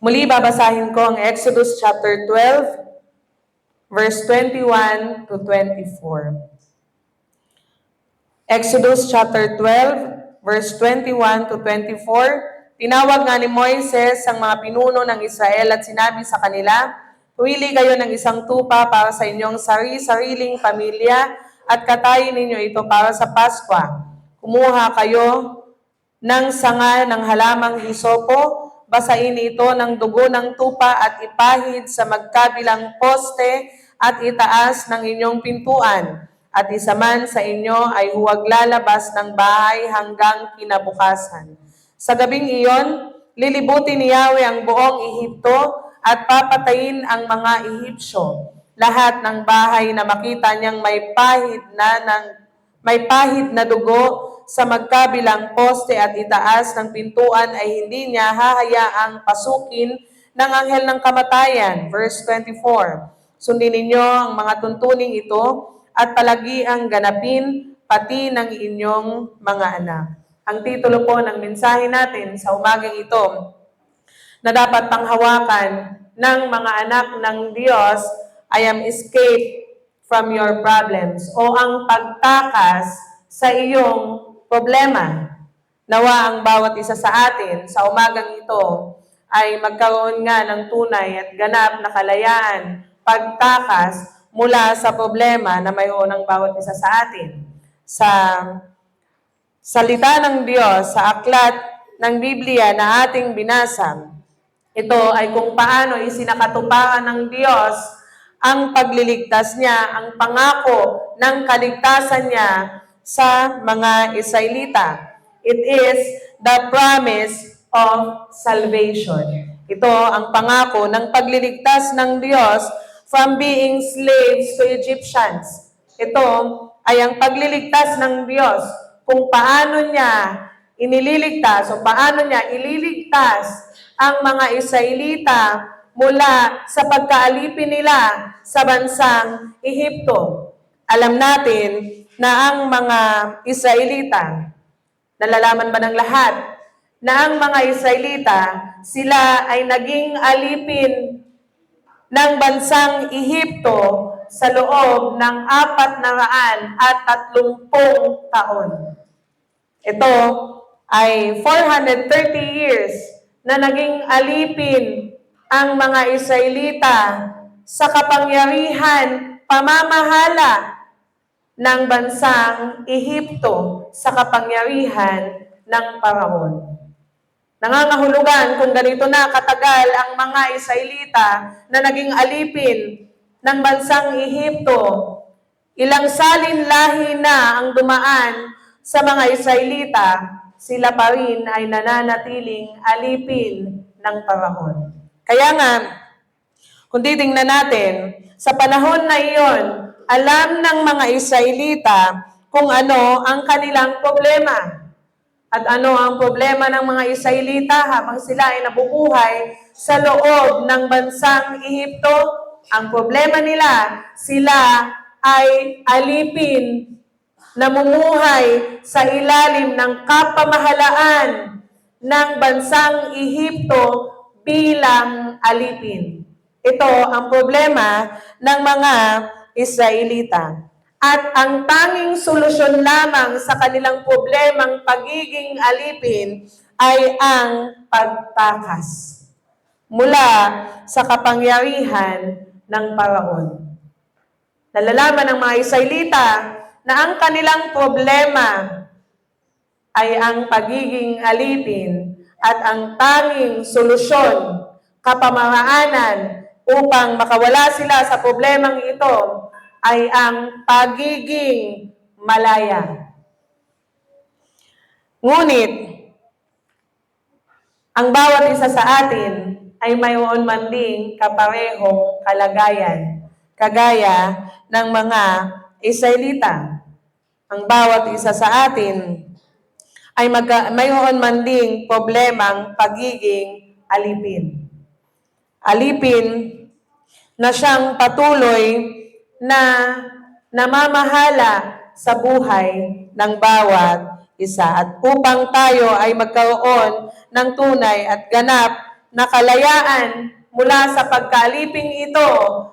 Muli babasahin ko ang Exodus chapter 12, verse 21 to 24. Exodus chapter 12, verse 21 to 24. Tinawag nga ni Moises ang mga pinuno ng Israel at sinabi sa kanila, "Pumili kayo ng isang tupa para sa inyong sariling pamilya at katayin ninyo ito para sa Paskwa. Kumuha kayo ng sanga ng halamang hisopo, basain ito ng dugo ng tupa at ipahid sa magkabilang poste at itaas ng inyong pintuan. At isa man sa inyo ay huwag lalabas ng bahay hanggang kinabukasan. Sa gabing iyon, lilibutin ni Yahweh ang buong Ehipto at papatayin ang mga Ehipsyo. Lahat ng bahay na makita niyang may pahid na dugo sa magkabilang poste at itaas ng pintuan ay hindi niya hahayaang pasukin ng anghel ng kamatayan." Verse 24. "Sundin ninyo ang mga tuntuning ito at palagi ang ganapin pati ng inyong mga anak." Ang titulo po ng mensahe natin sa umagang ito na dapat panghawakan ng mga anak ng Diyos ay ang escape from your problems o ang pagtakas sa iyong problema. Nawa ang bawat isa sa atin sa umagang ito ay magkaroon nga ng tunay at ganap na kalayaan, pagtakas mula sa problema na mayroon ng bawat isa sa atin. Sa salita ng Diyos, sa aklat ng Biblia na ating binasa, ito ay kung paano isinakatuparan ng Diyos ang pagliligtas niya, ang pangako ng kaligtasan niya sa mga Israelita. It is the promise of salvation. Ito ang pangako ng pagliligtas ng Diyos from being slaves to Egyptians. Ito ay ang pagliligtas ng Diyos kung paano niya inililigtas o paano niya ililigtas ang mga Israelita mula sa pagkaalipin nila sa bansang Ehipto. Alam natin na ang mga Israelita, nalalaman ba ng lahat, na ang mga Israelita, sila ay naging alipin ng bansang Ehipto sa loob ng 430 taon. Ito ay 430 years na naging alipin ang mga Israelita sa kapangyarihan, pamamahala ng bansang Ehipto sa kapangyarihan ng Paraon. Nangangahulugan kung ganito na katagal ang mga Israelita na naging alipin ng bansang Ehipto, ilang salinlahi na ang dumaan sa mga Israelita, sila pa rin ay nananatiling alipin ng Paraon. Kaya nga, kung titingnan natin, sa panahon na iyon, alam ng mga Israelita kung ano ang kanilang problema. At ano ang problema ng mga Israelita habang sila ay nabubuhay sa loob ng bansang Ehipto? Ang problema nila, sila ay alipin, namumuhay sa ilalim ng kapamahalaan ng bansang Ehipto bilang alipin. Ito ang problema ng mga Israelita. At ang tanging solusyon lamang sa kanilang problemang pagiging alipin ay ang pagtakas mula sa kapangyarihan ng Paraon. Nalalaman ng mga Israelita na ang kanilang problema ay ang pagiging alipin at ang tanging solusyon, kapamaraanan upang makawala sila sa problemang ito ay ang pagiging malaya. Ngunit, ang bawat isa sa atin ay mayroon man ding kaparehong kalagayan, kagaya ng mga Israelita. Ang bawat isa sa atin ay mayroon man ding problemang pagiging alipin. Alipin na siyang patuloy na namamahala sa buhay ng bawat isa. At upang tayo ay magkaroon ng tunay at ganap na kalayaan mula sa pagkaaliping ito,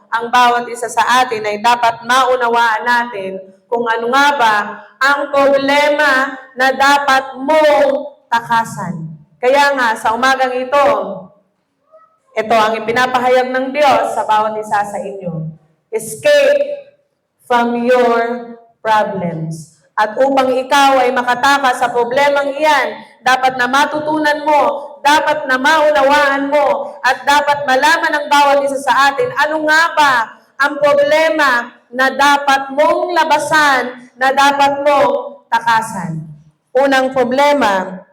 ang bawat isa sa atin ay dapat maunawaan natin kung ano nga ba ang problema na dapat mong takasan. Kaya nga, sa umagang ito ang ipinapahayag ng Diyos sa bawat isa sa inyo. Escape from your problems. At upang ikaw ay makatakas sa problemang iyan, dapat na matutunan mo, dapat na maunawaan mo, at dapat malaman ng bawat isa sa atin, ano nga ba ang problema na dapat mong labasan, na dapat mong takasan. Unang problema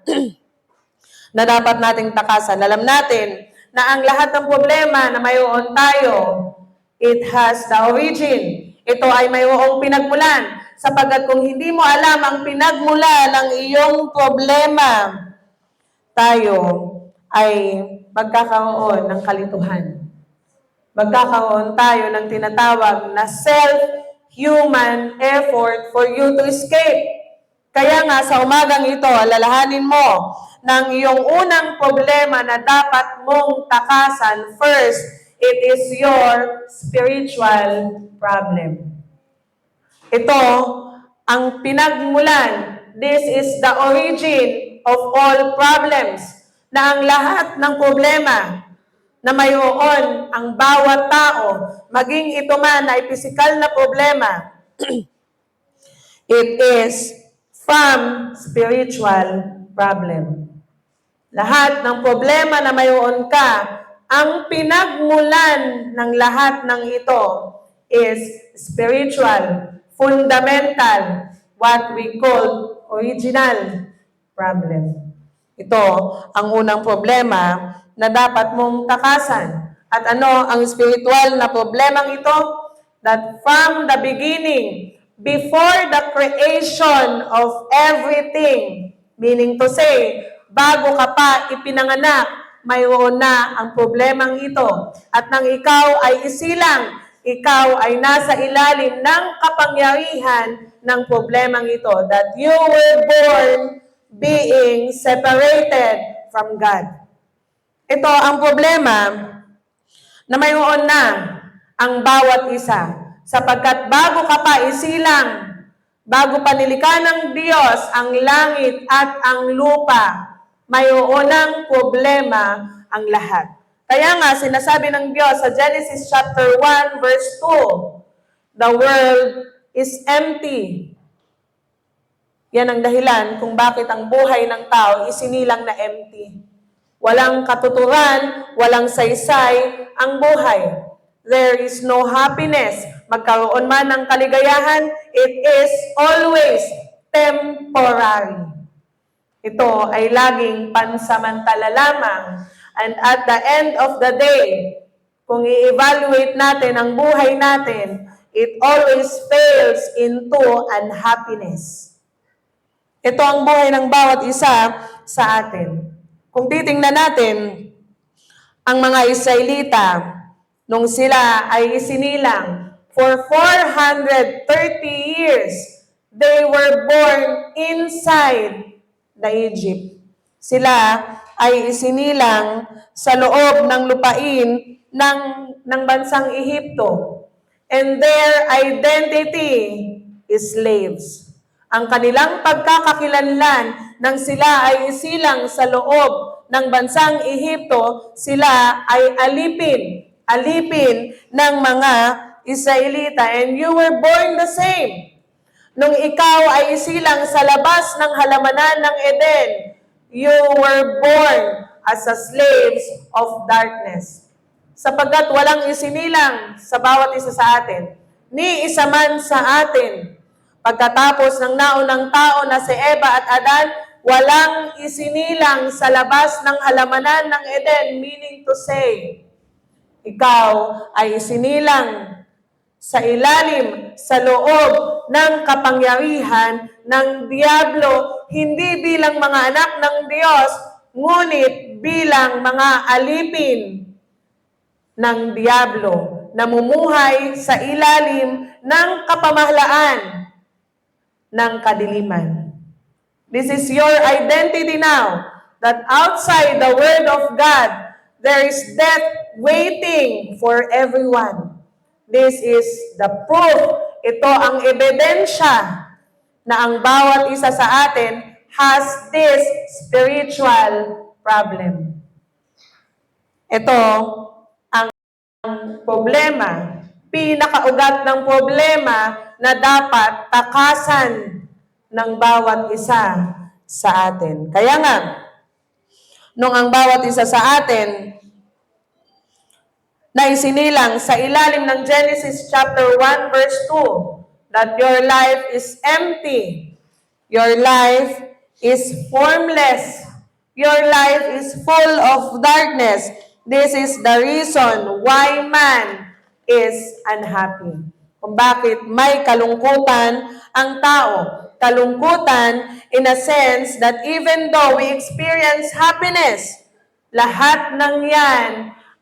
na dapat nating takasan, alam natin na ang lahat ng problema na mayroon tayo, it has the origin. Ito ay mayroong pinagmulan. Sapagkat kung hindi mo alam ang pinagmula ng iyong problema, tayo ay magkakaroon ng kalituhan. Magkakaroon tayo ng tinatawag na self-human effort for you to escape. Kaya nga sa umagang ito, alalahanin mo ng iyong unang problema na dapat mong takasan. First, it is your spiritual problem. Ito ang pinagmulan. This is the origin of all problems. Na ang lahat ng problema na mayroon ang bawat tao, maging ito man ay pisikal na problema, it is from spiritual problem. Lahat ng problema na mayroon ka, ang pinagmulan ng lahat ng ito is spiritual, fundamental, what we call original problem. Ito ang unang problema na dapat mong takasan. At ano ang spiritual na problemang ito? That from the beginning, before the creation of everything, meaning to say, bago ka pa ipinanganak, mayroon na ang problemang ito. At nang ikaw ay isilang, ikaw ay nasa ilalim ng kapangyarihan ng problemang ito, that you were born being separated from God. Ito ang problema na mayroon na ang bawat isa, sapagkat bago ka pa isilang, bago pa nilikha ng Diyos ang langit at ang lupa, mayroon ng problema ang lahat. Kaya nga, sinasabi ng Diyos sa Genesis chapter 1, verse 2, the world is empty. Yan ang dahilan kung bakit ang buhay ng tao isinilang na empty. Walang katuturan, walang saysay ang buhay. There is no happiness. Magkaroon man ng kaligayahan, it is always temporary. Ito ay laging pansamantala lamang. And at the end of the day, kung i-evaluate natin ang buhay natin, it always fails into unhappiness. Ito ang buhay ng bawat isa sa atin. Kung titingnan natin, ang mga Israelita, nung sila ay isinilang, for 430 years, they were born inside the Egypt. Sila ay isinilang sa loob ng lupain ng bansang Ehipto. And their identity is slaves. Ang kanilang pagkakakilanlan nang sila ay isilang sa loob ng bansang Ehipto, sila ay alipin ng mga Israelita. And you were born the same. Nung ikaw ay isilang sa labas ng halamanan ng Eden, you were born as a slaves of darkness. Sapagkat walang isinilang sa bawat isa sa atin, ni isa man sa atin. Pagkatapos ng naunang tao na si Eva at Adan, walang isinilang sa labas ng halamanan ng Eden, meaning to say, ikaw ay isinilang sa ilalim, sa loob ng kapangyarihan ng Diablo, hindi bilang mga anak ng Diyos, ngunit bilang mga alipin ng Diablo, namumuhay sa ilalim ng kapamahalaan ng kadiliman. This is your identity now, that outside the Word of God, There is death waiting for everyone. This is the proof. Ito ang ebidensya na ang bawat isa sa atin has this spiritual problem. Ito ang problema, pinakaugat ng problema na dapat takasan ng bawat isa sa atin. Kaya nga, nung ang bawat isa sa atin na isinilang sa ilalim ng Genesis chapter 1 verse 2 that your life is empty, your life is formless, your life is full of darkness. This is the reason why man is unhappy. Kung bakit may kalungkutan ang tao. Kalungkutan in a sense that even though we experience happiness, lahat ng yan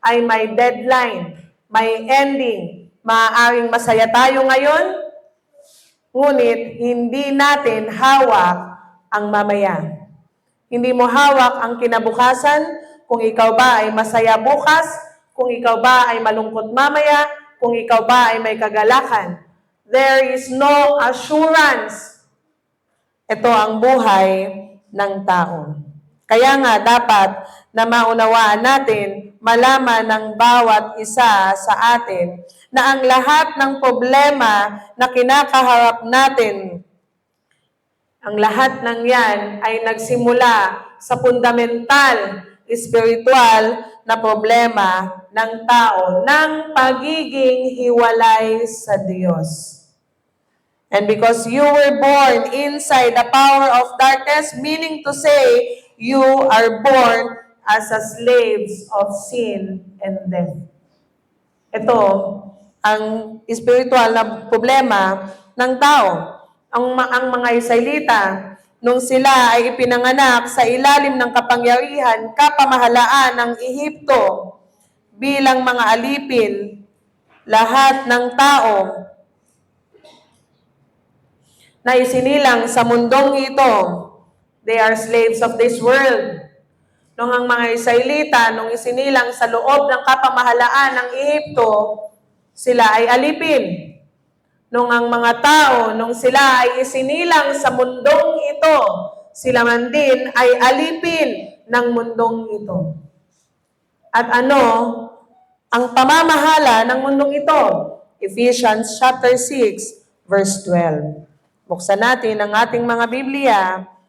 ay may deadline, may ending. Maaaring masaya tayo ngayon, ngunit hindi natin hawak ang mamaya. Hindi mo hawak ang kinabukasan, kung ikaw ba ay masaya bukas, kung ikaw ba ay malungkot mamaya, kung ikaw ba ay may kagalakan. There is no assurance. Ito ang buhay ng tao. Kaya nga dapat na maunawaan natin, malaman ng bawat isa sa atin na ang lahat ng problema na kinakaharap natin, ang lahat ng yan ay nagsimula sa fundamental, spiritual na problema ng tao, ng pagiging hiwalay sa Diyos. And because you were born inside the power of darkness, meaning to say, you are born as a slaves of sin and death. Ito ang spiritual na problema ng tao. Ang mga Israelita, nung sila ay ipinanganak sa ilalim ng kapangyarihan, kapamahalaan ng Ehipto, bilang mga alipin, lahat ng tao na isinilang sa mundong ito, they are slaves of this world. Nung ang mga Israelita, nung isinilang sa loob ng kapamahalaan ng Ehipto, sila ay alipin. Nung ang mga tao, nung sila ay isinilang sa mundong ito, sila man din ay alipin ng mundong ito. At ano ang pamamahala ng mundong ito? Ephesians chapter 6, verse 12. Buksan natin ang ating mga Biblia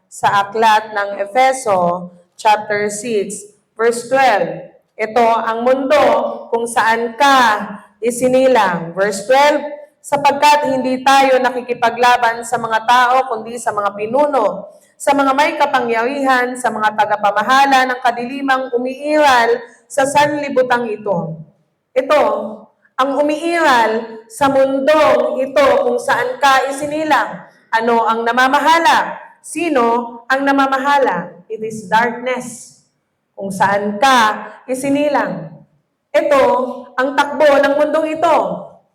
sa aklat ng Efeso chapter 6, verse 12. Ito ang mundo kung saan ka isinilang. Verse 12, sapagkat hindi tayo nakikipaglaban sa mga tao, kundi sa mga pinuno, sa mga may kapangyarihan, sa mga tagapamahala ng kadilimang umiiral sa sanlibutang ito. Ito, ang umiiral sa mundong ito kung saan ka isinilang. Ano ang namamahala? Sino ang namamahala? It is darkness. Kung saan ka isinilang. Ito ang takbo ng mundong ito.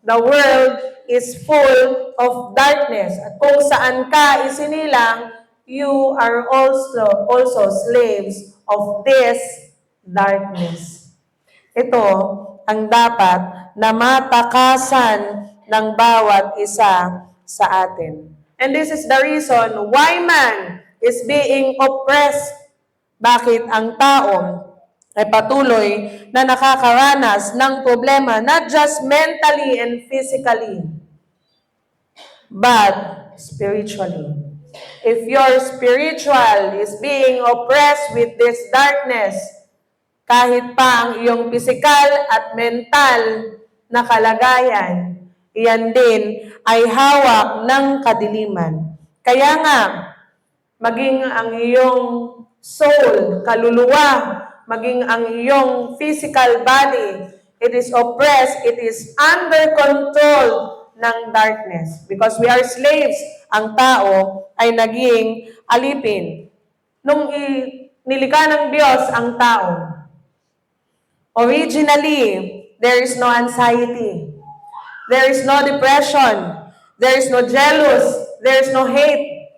The world is full of darkness. At kung saan ka isinilang, you are also slaves of this darkness. Ito ang dapat na matakasan ng bawat isa sa atin. And this is the reason why man is being oppressed. Bakit ang tao ay patuloy na nakakaranas ng problema, not just mentally and physically, but spiritually. If your spiritual is being oppressed with this darkness, kahit pa ang iyong physical at mental na kalagayan, iyan din ay hawak ng kadiliman. Kaya nga, maging ang iyong soul, kaluluwa, maging ang iyong physical body, it is oppressed, it is under control ng darkness. Because we are slaves, ang tao ay naging alipin. Nung nilikha ng Diyos ang tao, originally, there is no anxiety. There is no depression. There is no jealous. There is no hate.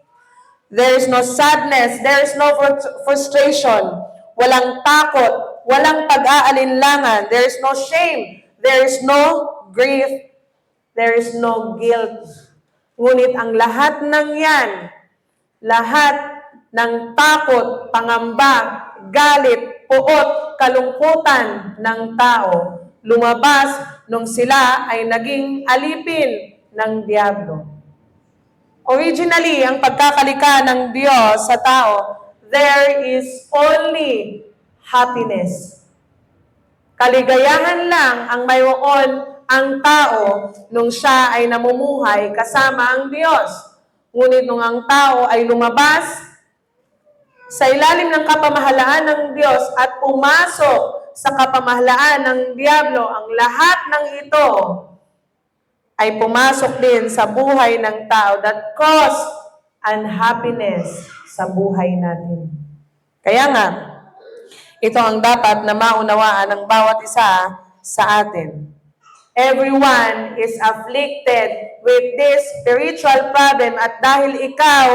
There is no sadness. There is no frustration. Walang takot. walang pag-aalinlangan. There is no shame. There is no grief. There is no guilt. Ngunit ang lahat ng yan, lahat ng takot, pangamba, galit, puot, kalungkutan ng tao, lumabas nung sila ay naging alipin ng Diablo. Originally, ang pagkakalika ng Diyos sa tao, there is only happiness. Kaligayahan lang ang mayroon ang tao nung siya ay namumuhay kasama ang Diyos. Ngunit nung ang tao ay lumabas sa ilalim ng kapamahalaan ng Diyos at pumasok sa kapamahalaan ng Diablo, ang lahat ng ito ay pumasok din sa buhay ng tao that cause unhappiness sa buhay natin. Kaya nga, ito ang dapat na maunawaan ng bawat isa sa atin. Everyone is afflicted with this spiritual problem at dahil ikaw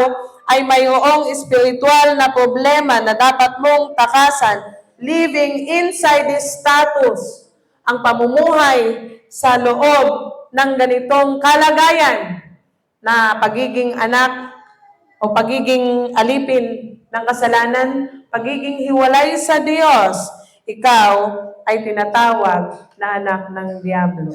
ay mayroong spiritual na problema na dapat mong takasan, living inside this status, ang pamumuhay sa loob ng ganitong kalagayan na pagiging anak o pagiging alipin ng kasalanan, pagiging hiwalay sa Diyos, ikaw ay tinatawag na anak ng Diablo.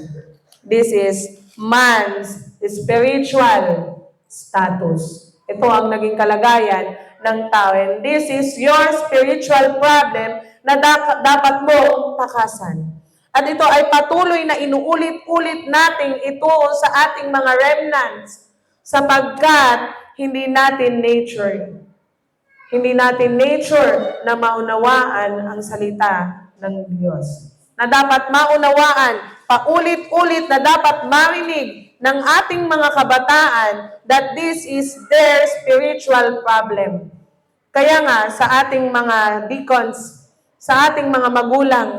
This is man's spiritual status. Ito ang naging kalagayan ng tao. And this is your spiritual problem na dapat mong takasan. At ito ay patuloy na inuulit-ulit nating ito sa ating mga remnants sapagkat hindi natin nature. Hindi natin nature na maunawaan ang salita ng Diyos. Na dapat maunawaan, paulit-ulit na dapat marinig ng ating mga kabataan that this is their spiritual problem. Kaya nga sa ating mga deacons, sa ating mga magulang,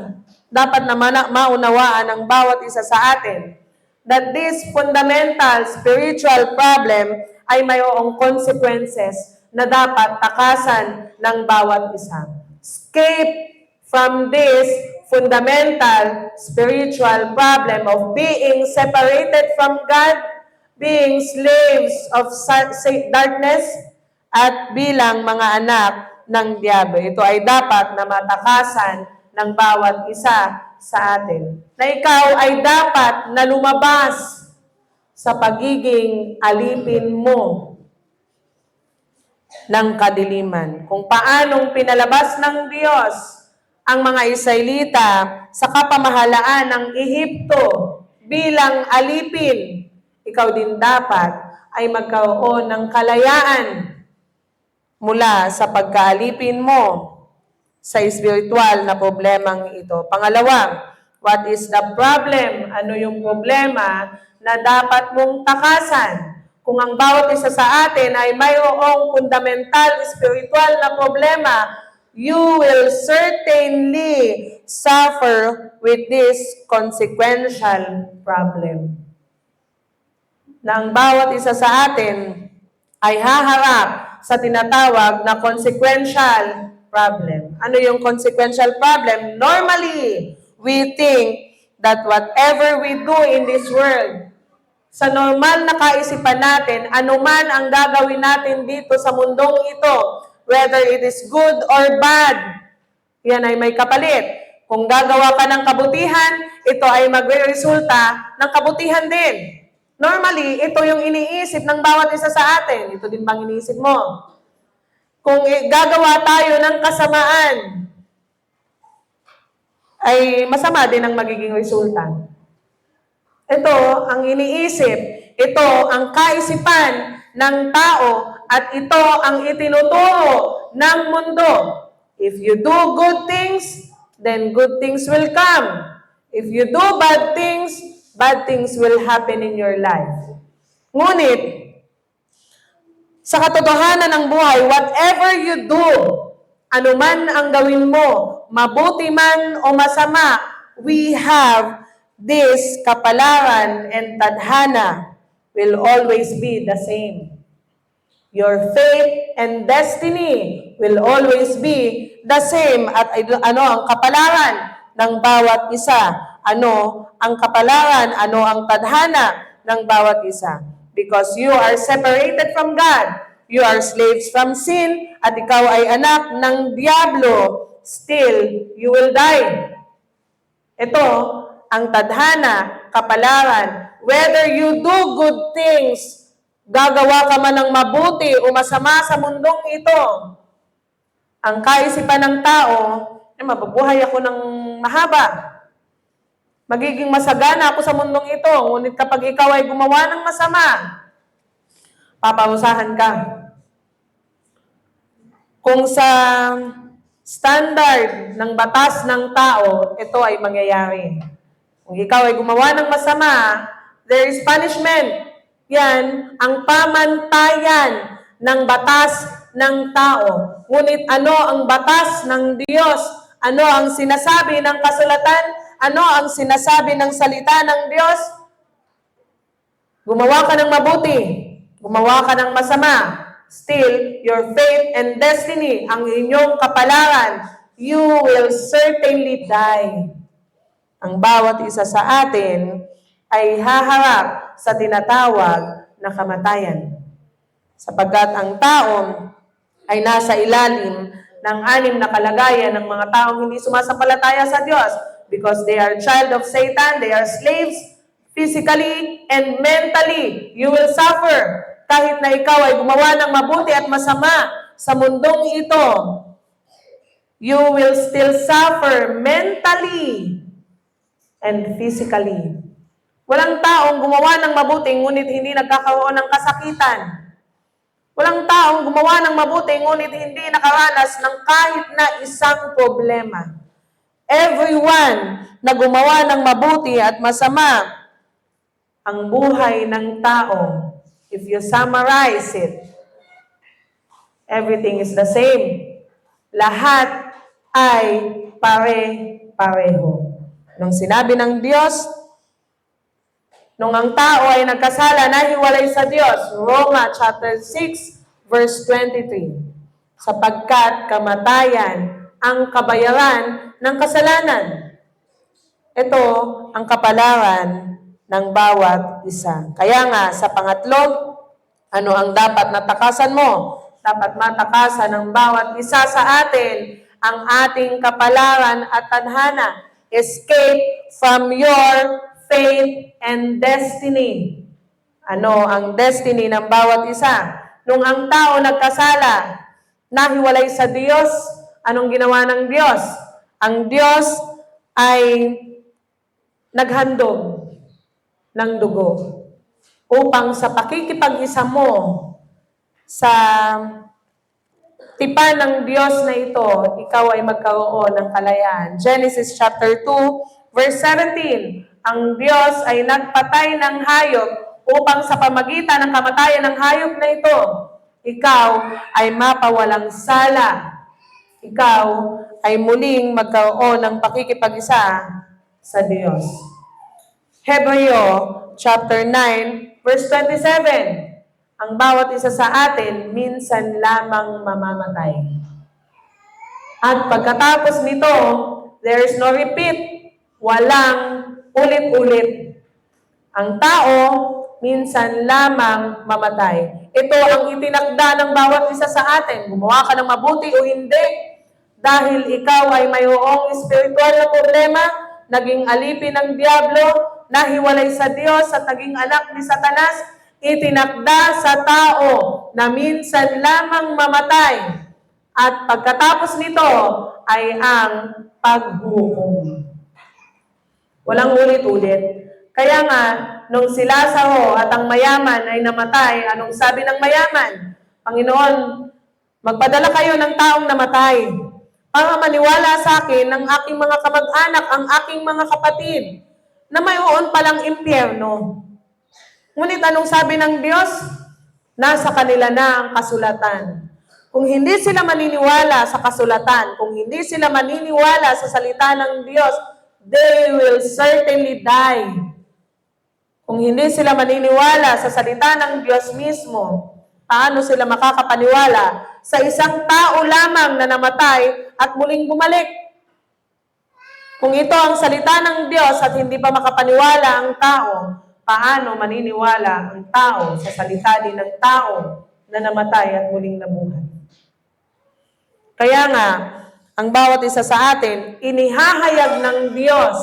dapat na maunawaan ng bawat isa sa atin that this fundamental spiritual problem ay mayroong consequences na dapat takasan ng bawat isa. Escape from this fundamental spiritual problem of being separated from God, being slaves of darkness, at bilang mga anak ng Diablo. Ito ay dapat na matakasan ng bawat isa sa atin. Na ikaw ay dapat na lumabas sa pagiging alipin mo ng kadiliman. Kung paanong pinalabas ng Diyos ang mga Israelita sa kapamahalaan ng Ehipto bilang alipin, ikaw din dapat ay magkaroon ng kalayaan mula sa pagkaalipin mo sa espiritual na problemang ito. Pangalawa, what is the problem? Ano yung problema na dapat mong takasan? Kung ang bawat isa sa atin ay mayroong fundamental spiritual na problema, you will certainly suffer with this consequential problem. Na ang bawat isa sa atin ay haharap sa tinatawag na consequential problem. Ano yung consequential problem? Normally, we think that whatever we do in this world, sa normal na kaisipan natin, anuman ang gagawin natin dito sa mundong ito, whether it is good or bad, yan ay may kapalit. Kung gagawa ka ng kabutihan, ito ay magre-resulta ng kabutihan din. Normally, ito yung iniisip ng bawat isa sa atin. Ito din bang iniisip mo? Kung gagawa tayo ng kasamaan, ay masama din ang magiging resulta. Ito ang iniisip, ito ang kaisipan ng tao, at ito ang itinuturo ng mundo. If you do good things, then good things will come. If you do bad things will happen in your life. Ngunit, sa katotohanan ng buhay, whatever you do, anuman ang gawin mo, mabuti man o masama, we have this kapalaran and tadhana will always be the same. Your fate and destiny will always be the same. At ano ang kapalaran ng bawat isa? Ano ang kapalaran? Ano ang tadhana ng bawat isa? Because you are separated from God. You are slaves from sin. At ikaw ay anak ng Diablo. Still, you will die. Ito ang tadhana, kapalaran. Whether you do good things, gagawa ka man ng mabuti o masama sa mundong ito, ang kaisipan ng tao, mabubuhay ako ng mahaba. Magiging masagana ako sa mundong ito. Ngunit kapag ikaw ay gumawa ng masama, paparusahan ka. Kung sa standard ng batas ng tao, ito ay mangyayari. Kung ikaw ay gumawa ng masama, there is punishment. Yan ang pamantayan ng batas ng tao. Ngunit ano ang batas ng Diyos? Ano ang sinasabi ng kasulatan? Ano ang sinasabi ng salita ng Diyos? Gumawa ka ng mabuti. Gumawa ka ng masama. Still, your fate and destiny, ang inyong kapalaran, you will certainly die. Ang bawat isa sa atin ay haharap sa tinatawag na kamatayan. Sapagkat ang taong ay nasa ilalim ng 6 na kalagayan ng mga taong hindi sumasampalataya sa Diyos because they are child of Satan, they are slaves physically and mentally. You will suffer. Kahit na ikaw ay gumawa ng mabuti at masama sa mundong ito, you will still suffer mentally and physically. Walang taong gumawa ng mabuti ngunit hindi nagkakaroon ng kasakitan. Walang taong gumawa ng mabuti ngunit hindi nakaranas ng kahit na isang problema. Everyone na gumawa ng mabuti at masama, ang buhay ng tao, if you summarize it, everything is the same. Lahat ay pare-pareho. Nung sinabi ng Diyos, nung ang tao ay nagkasala, nahiwalay sa Diyos. Roma chapter 6, verse 23. Sapagkat kamatayan ang kabayaran ng kasalanan. Ito ang kapalaran ng bawat isa. Kaya nga, sa pangatlo, ano ang dapat natakasan mo? Dapat matakasan ng bawat isa sa atin ang ating kapalaran at tadhana. Escape from your fate and destiny. Ano ang destiny ng bawat isa? Nung ang tao nagkasala, nahiwalay sa Diyos, anong ginawa ng Diyos? Ang Diyos ay naghandog ng dugo upang sa pakikipag-isa mo sa tipan ng Diyos na ito, ikaw ay magkaroon ng kalayaan. Genesis chapter 2, verse 17. Ang Diyos ay nagpatay ng hayop upang sa pamagitan ng kamatayan ng hayop na ito, ikaw ay mapawalang sala. Ikaw ay muling magkaroon ng pakikipag-isa sa Diyos. Hebreo chapter 9, verse 27. Ang bawat isa sa atin, minsan lamang mamamatay. At pagkatapos nito, there is no repeat. Walang ulit-ulit. Ang tao, minsan lamang mamatay. Ito ang itinakda ng bawat isa sa atin. Gumawa ka ng mabuti o hindi. Dahil ikaw ay mayroong spiritual na problema, naging alipin ng Diablo, nahiwalay sa Diyos at naging anak ni Satanas, itinakda sa tao na minsan lamang mamatay. At pagkatapos nito ay ang paghukom. Walang ulit-ulit. Kaya nga, nung si Lazaro at ang mayaman ay namatay, anong sabi ng mayaman? Panginoon, magpadala kayo ng taong namatay para maniwala sa akin ng aking mga kamag-anak, ang aking mga kapatid, na mayroon palang impyerno. Ngunit anong sabi ng Diyos? Nasa kanila na ang kasulatan. Kung hindi sila maniniwala sa kasulatan, kung hindi sila maniniwala sa salita ng Diyos, they will certainly die. Kung hindi sila maniniwala sa salita ng Diyos mismo, paano sila makakapaniwala sa isang tao lamang na namatay at muling bumalik? Kung ito ang salita ng Diyos at hindi pa makapaniwala ang tao, paano maniniwala ang tao sa salita din ng tao na namatay at muling nabuhay? Kaya nga, ang bawat isa sa atin, inihahayag ng Diyos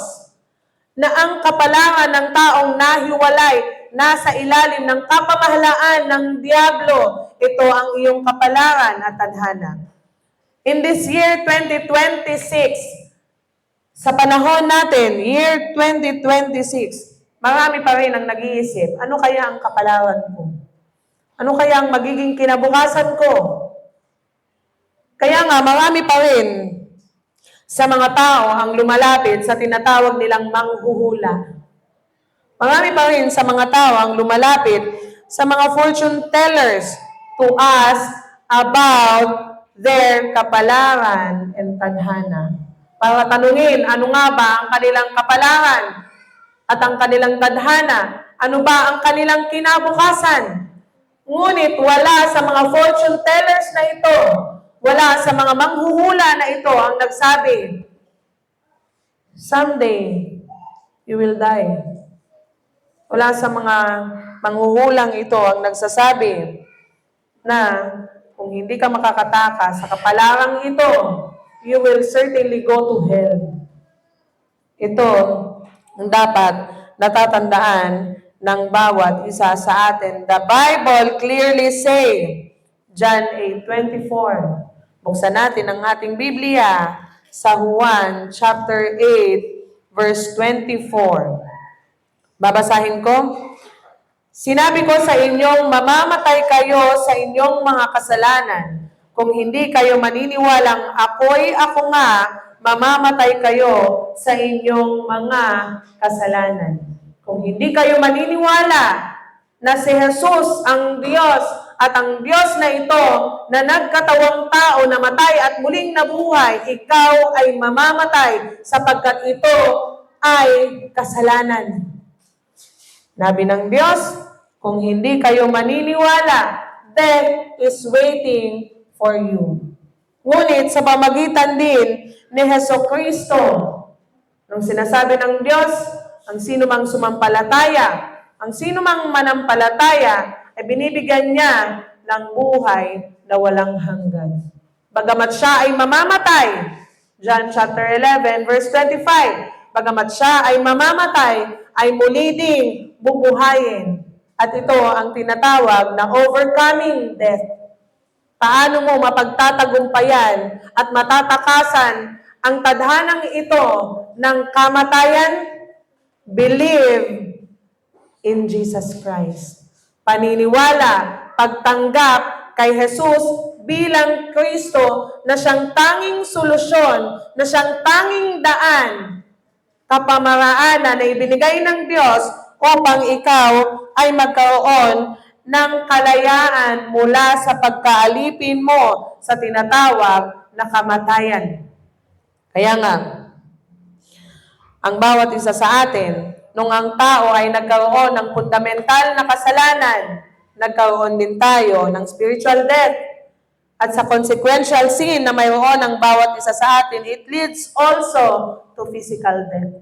na ang kapalaran ng taong nahiwalay, nasa ilalim ng kapamahalaan ng Diablo, ito ang iyong kapalaran at tadhana. In this year 2026, sa panahon natin, year 2026, marami pa rin ang nag-iisip, ano kaya ang kapalaran ko? Ano kaya ang magiging kinabukasan ko? Kaya nga, marami pa rin sa mga tao ang lumalapit sa tinatawag nilang manghuhula. Marami pa rin sa mga tao ang lumalapit sa mga fortune tellers to ask about their kapalaran and tadhana. Para tanungin, ano nga ba ang kanilang kapalaran at ang kanilang tadhana? Ano ba ang kanilang kinabukasan? Ngunit wala sa mga fortune tellers na ito, wala sa mga manghuhula na ito ang nagsabi, someday, you will die. Wala sa mga manghuhulang ito ang nagsasabi na kung hindi ka makakatakas sa kapalarang ito, you will certainly go to hell. Ito ang dapat natatandaan ng bawat isa sa atin. The Bible clearly say, John 8:24. Buksan natin ang ating Biblia sa Juan chapter 8, verse 24. Babasahin ko. Sinabi ko sa inyong mamamatay kayo sa inyong mga kasalanan. Kung hindi kayo maniniwalang ako nga, mamamatay kayo sa inyong mga kasalanan. Kung hindi kayo maniniwala na si Jesus ang Diyos at ang Diyos na ito na nagkatawang tao na matay at muling nabuhay, ikaw ay mamamatay sapagkat ito ay kasalanan. Nabi ng Diyos, kung hindi kayo maniniwala, death is waiting for you. Ngunit sa pamagitan din ni Jesucristo, nung sinasabi ng Diyos, ang sino mang sumampalataya, ang sino mang manampalataya, ay binibigyan niya ng buhay na walang hanggan. Bagamat siya ay mamamatay, John chapter 11, verse 25, bagamat siya ay mamamatay, ay muli ding bubuhayin. At ito ang tinatawag na overcoming death. Paano mo mapagtatagumpayan at matatakasan ang tadhanang ito ng kamatayan? Believe in Jesus Christ. Paniniwala, pagtanggap kay Jesus bilang Kristo na siyang tanging solusyon, na siyang tanging daan, kapamaraanan na ibinigay ng Diyos upang ikaw ay magkaroon ng kalayaan mula sa pagkaalipin mo sa tinatawag na kamatayan. Kaya nga, ang bawat isa sa atin, nung ang tao ay nagkaroon ng fundamental na kasalanan, nagkaroon din tayo ng spiritual death. At sa consequential sin na mayroon ng bawat isa sa atin, it leads also to physical death.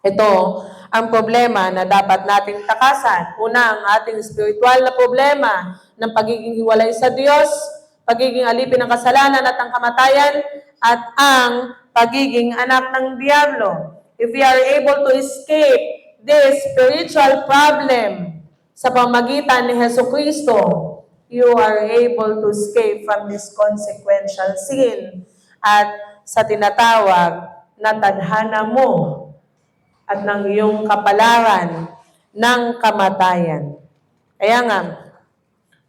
Ito ang problema na dapat nating takasan. Una, ang ating spiritual na problema ng pagiging hiwalay sa Diyos, pagiging alipin ng kasalanan at ang kamatayan, at ang pagiging anak ng Diablo. If we are able to escape this spiritual problem sa pamagitan ni Jesucristo, you are able to escape from this consequential sin at sa tinatawag na tadhana mo at ng iyong kapalaran ng kamatayan. Kaya nga,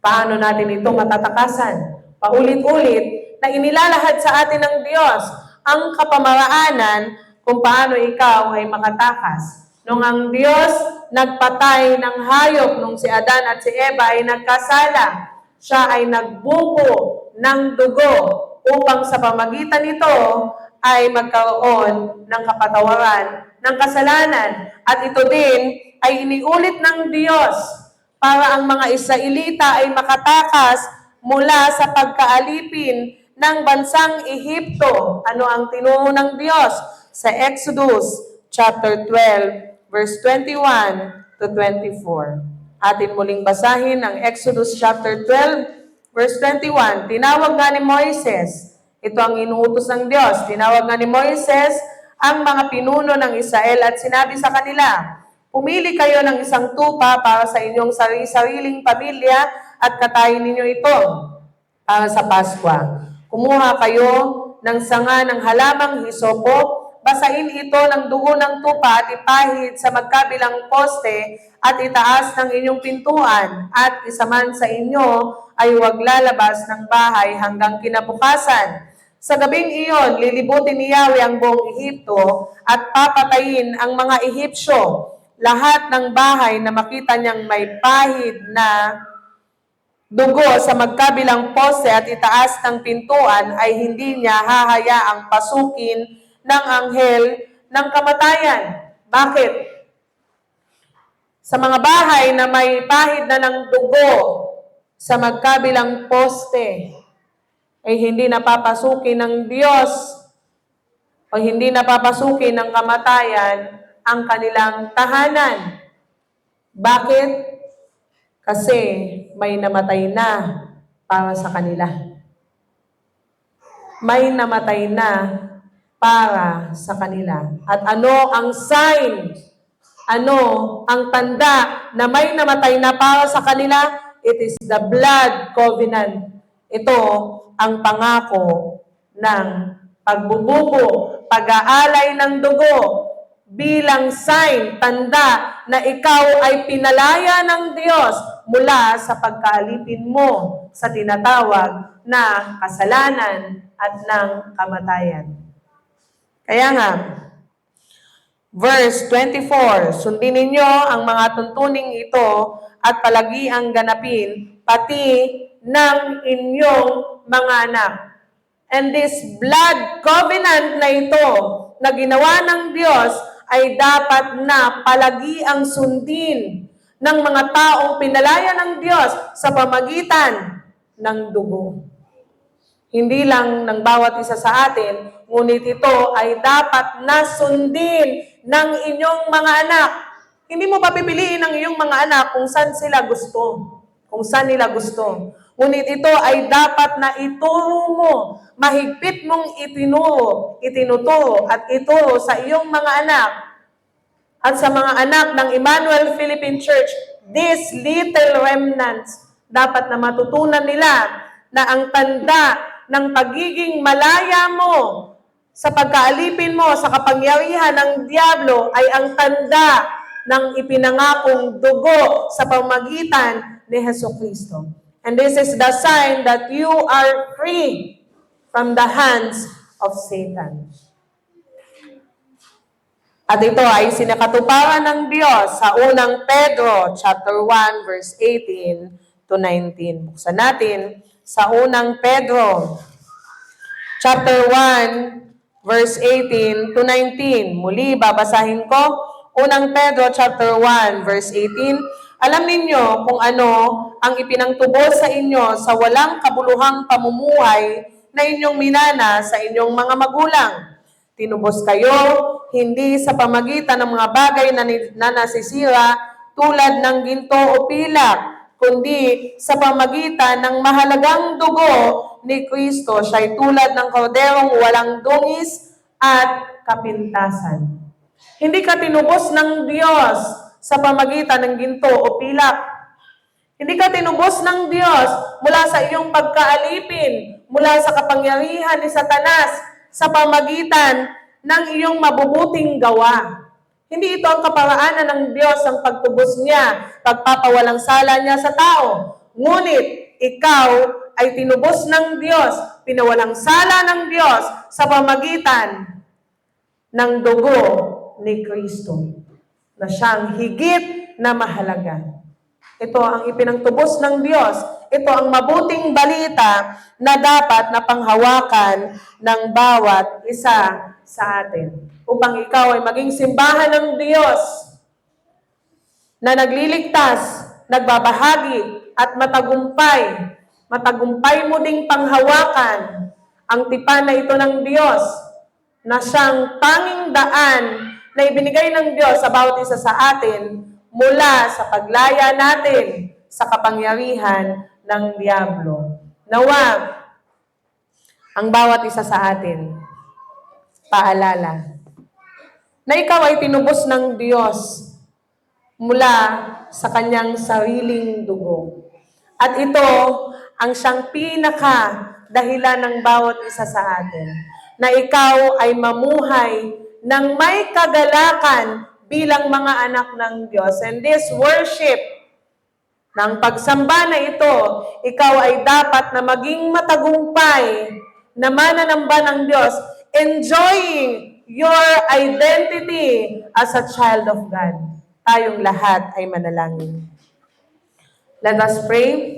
paano natin ito matatakasan? Paulit-ulit na inilalahad sa atin ng Diyos ang kapamaraanan kung paano ikaw ay makatakas. Nung ang Diyos nagpatay ng hayop nung si Adan at si Eva ay nagkasala, siya ay nagbuko ng dugo upang sa pamagitan nito ay magkaroon ng kapatawaran ng kasalanan. At ito din ay iniulit ng Diyos para ang mga Israelita ay makatakas mula sa pagkaalipin ng bansang Ehipto. Ano ang tinuro ng Diyos? Sa Exodus chapter 12, verse 21 to 24. Atin muling basahin ang Exodus chapter 12, verse 21. Tinawag nga ni Moises, ito ang inuutos ng Diyos, tinawag nga ni Moises ang mga pinuno ng Israel at sinabi sa kanila, pumili kayo ng isang tupa para sa inyong sariling pamilya at katayin ninyo ito para sa Paskwa. Kumuha kayo ng sanga ng halamang hisopo, basain ito ng dugo ng tupa at ipahid sa magkabilang poste at itaas ng inyong pintuan at isa man sa inyo ay huwag lalabas ng bahay hanggang kinabukasan. Sa gabing iyon, lilibutin ni Yahweh ang buong Ehipto at papatayin ang mga Ehipsyo. Lahat ng bahay na makita niyang may pahid na dugo sa magkabilang poste at itaas ng pintuan ay hindi niya hahayaang pasukin ng anghel ng kamatayan. Bakit? Sa mga bahay na may pahid na ng dugo sa magkabilang poste, ay hindi napapasukin ng Diyos o hindi napapasukin ng kamatayan ang kanilang tahanan. Bakit? Kasi may namatay na para sa kanila. May namatay na para sa kanila. At ano ang sign? Ano ang tanda na may namatay na para sa kanila? It is the blood covenant. Ito ang pangako ng pagbubugo, pag-aalay ng dugo bilang sign, tanda na ikaw ay pinalaya ng Diyos mula sa pagkaalipin mo sa tinatawag na kasalanan at ng kamatayan. Kaya nga, verse 24, sundin ninyo ang mga tuntuning ito at palagi ang ganapin, pati ng inyong mga anak. And this blood covenant na ito na ginawa ng Diyos ay dapat na palagi ang sundin ng mga taong pinalaya ng Diyos sa pamagitan ng dugo. Hindi lang ng bawat isa sa atin, ngunit ito ay dapat na sundin ng inyong mga anak. Hindi mo papipiliin ang iyong mga anak kung saan sila gusto, kung saan nila gusto. Ngunit ito ay dapat na ituro mo, mahigpit mong itinuturo at ituro sa iyong mga anak at sa mga anak ng Emmanuel Philippine Church, these little remnants, dapat na matutunan nila na ang tanda ng pagiging malaya mo sa pagkaalipin mo sa kapangyarihan ng Diablo ay ang tanda ng ipinangakong dugo sa pamagitan ni Jesucristo. And this is the sign that you are free from the hands of Satan. At ito ay sinakatuparan ng Diyos sa unang Pedro chapter 1 verse 18 to 19. Buksan natin sa unang Pedro chapter 1 verse 18 to 19. Muli babasahin ko unang Pedro chapter 1 verse 18. Alam ninyo kung ano ang ipinangtubos sa inyo sa walang kabuluhang pamumuhay na inyong minana sa inyong mga magulang. Tinubos kayo hindi sa pamagitan ng mga bagay na nasisira tulad ng ginto o pilak, kundi sa pamagitan ng mahalagang dugo ni Kristo. Siya'y tulad ng korderong walang dungis at kapintasan. Hindi ka tinubos ng Diyos sa pamagitan ng ginto o pilak. Hindi ka tinubos ng Diyos mula sa iyong pagkaalipin, mula sa kapangyarihan ni Satanas, sa pamagitan ng iyong mabubuting gawa. Hindi ito ang kaparaanan ng Diyos ang pagtubos niya, pagpapawalang sala niya sa tao. Ngunit, ikaw ay tinubos ng Diyos, pinawalang sala ng Diyos sa pamagitan ng dugo ni Kristo, na siyang higit na mahalaga. Ito ang ipinangtubos ng Diyos. Ito ang mabuting balita na dapat na panghawakan ng bawat isa sa atin. Upang ikaw ay maging simbahan ng Diyos na nagliligtas, nagbabahagi at matagumpay. Matagumpay mo ding panghawakan ang tipan na ito ng Diyos na siyang tanging daan na ibinigay ng Diyos sa bawat isa sa atin mula sa paglaya natin sa kapangyarihan ng Diablo. Nawa, ang bawat isa sa atin, paalala, na ikaw ay tinubos ng Diyos mula sa kanyang sariling dugo. At ito ang siyang pinaka-dahilan ng bawat isa sa atin, na ikaw ay mamuhay ng may kagalakan bilang mga anak ng Diyos. And this worship, ng pagsamba na ito, ikaw ay dapat na maging matagumpay na mananamba ng Diyos, enjoying your identity as a child of God. Tayong lahat ay manalangin. Let us pray.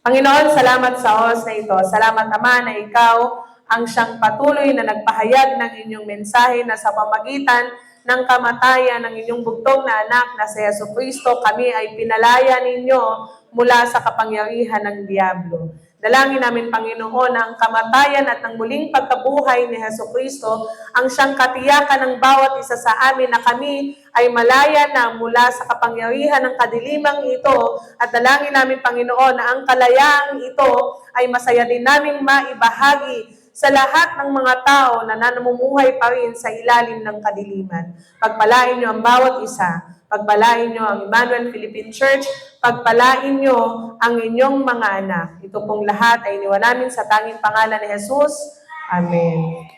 Panginoon, salamat sa oras na ito. Salamat, Ama, na ikaw ang siyang patuloy na nagpahayag ng inyong mensahe na sa pamagitan ng kamatayan ng inyong bugtong na anak na si Jesucristo, kami ay pinalaya ninyo mula sa kapangyarihan ng Diablo. Dalangin namin, Panginoon, na ang kamatayan at ang muling pagkabuhay ni Jesucristo ang siyang katiyakan ng bawat isa sa amin na kami ay malaya na mula sa kapangyarihan ng kadilimang ito. At dalangin namin, Panginoon, na ang kalayaang ito ay masaya din naming maibahagi sa lahat ng mga tao na namumuhay pa rin sa ilalim ng kadiliman. Pagpalain niyo ang bawat isa. Pagpalain niyo ang Emmanuel Philippine Church. Pagpalain niyo ang inyong mga anak. Ito pong lahat ay iniwan namin sa tanging pangalan ni Jesus. Amen.